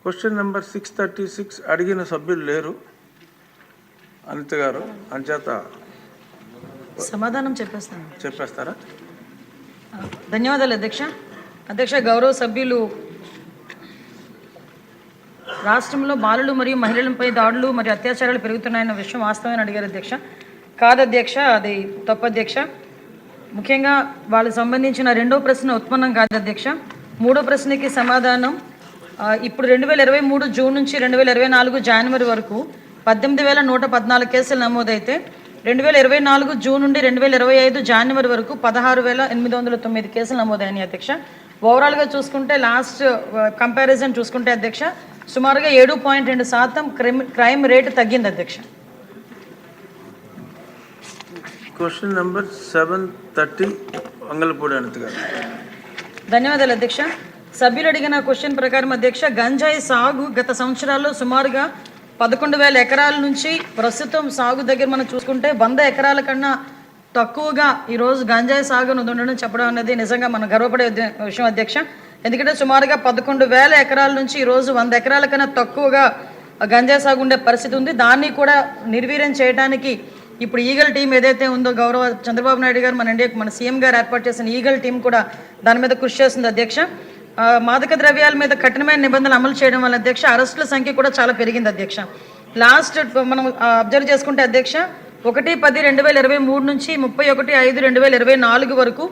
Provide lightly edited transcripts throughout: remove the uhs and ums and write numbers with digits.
Question number 636 అడిగిన సభ్యులు లేరు అనిత గారు, అంచేత సమాధానం చెప్పేస్తారా? ధన్యవాదాలు అధ్యక్ష. అధ్యక్ష, గౌరవ సభ్యులు రాష్ట్రంలో బాలులు మరియు మహిళలపై దాడులు మరియు అత్యాచారాలు పెరుగుతున్నాయన్న విషయం వాస్తవమని అడిగారు అధ్యక్ష. కాదు అధ్యక్ష, అది తప్పు అధ్యక్ష. ముఖ్యంగా వాళ్ళకి సంబంధించిన రెండో ప్రశ్న ఉత్పన్నం కాదు అధ్యక్ష. మూడో ప్రశ్నకి సమాధానం ఇప్పుడు 2023 జూన్ నుంచి 2024 జనవరి వరకు 18,114 కేసులు నమోదైతే 2024 జూన్ నుండి 2025 జనవరి వరకు 16,809 కేసులు నమోదైనాయి అధ్యక్ష. ఓవరాల్గా చూసుకుంటే లాస్ట్ కంపారిజన్ చూసుకుంటే అధ్యక్ష సుమారుగా 7.2% క్రైమ్ రేటు తగ్గింది అధ్యక్ష. క్వశ్చన్ నెంబర్ 730 వంగలపూడి అనిత గారు. ధన్యవాదాలు అధ్యక్ష. సభ్యులు అడిగిన క్వశ్చన్ ప్రకారం అధ్యక్ష, గంజాయి సాగు గత సంవత్సరాల్లో సుమారుగా 11,000 ఎకరాల నుంచి ప్రస్తుతం సాగు దగ్గర మనం చూసుకుంటే 100 ఎకరాల కన్నా తక్కువగా ఈరోజు గంజాయి సాగు ఉండడం చెప్పడం అనేది నిజంగా మనం గర్వపడే విషయం అధ్యక్ష. ఎందుకంటే సుమారుగా 11,000 ఎకరాల నుంచి ఈరోజు 100 ఎకరాల కన్నా తక్కువగా గంజాయి సాగు ఉండే పరిస్థితి ఉంది. దాన్ని కూడా నిర్వీర్యం చేయడానికి ఇప్పుడు ఈగల్ టీం ఏదైతే ఉందో గౌరవ చంద్రబాబు నాయుడు గారు మన సీఎం గారు ఏర్పాటు చేసిన ఈగల్ టీం కూడా దాని మీద కృషి చేస్తుంది అధ్యక్ష. మాదక ద్రవ్యాల మీద కఠినమైన నిబంధనలు అమలు చేయడం వల్ల అధ్యక్ష అరెస్టుల సంఖ్య కూడా చాలా పెరిగింది అధ్యక్ష. లాస్ట్ మనం అబ్జర్వ్ చేసుకుంటే అధ్యక్ష 1/10/2023 నుంచి 31/5/2024 వరకు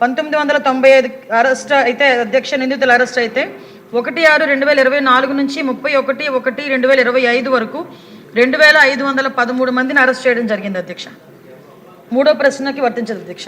1995 అరెస్ట్ అయితే అధ్యక్ష నిందితుల అరెస్ట్ అయితే 1/6/2024 నుంచి 31/1/2025 వరకు 2,513 మందిని అరెస్ట్ చేయడం జరిగింది అధ్యక్ష. మూడో ప్రశ్నకి వర్తించదు అధ్యక్ష.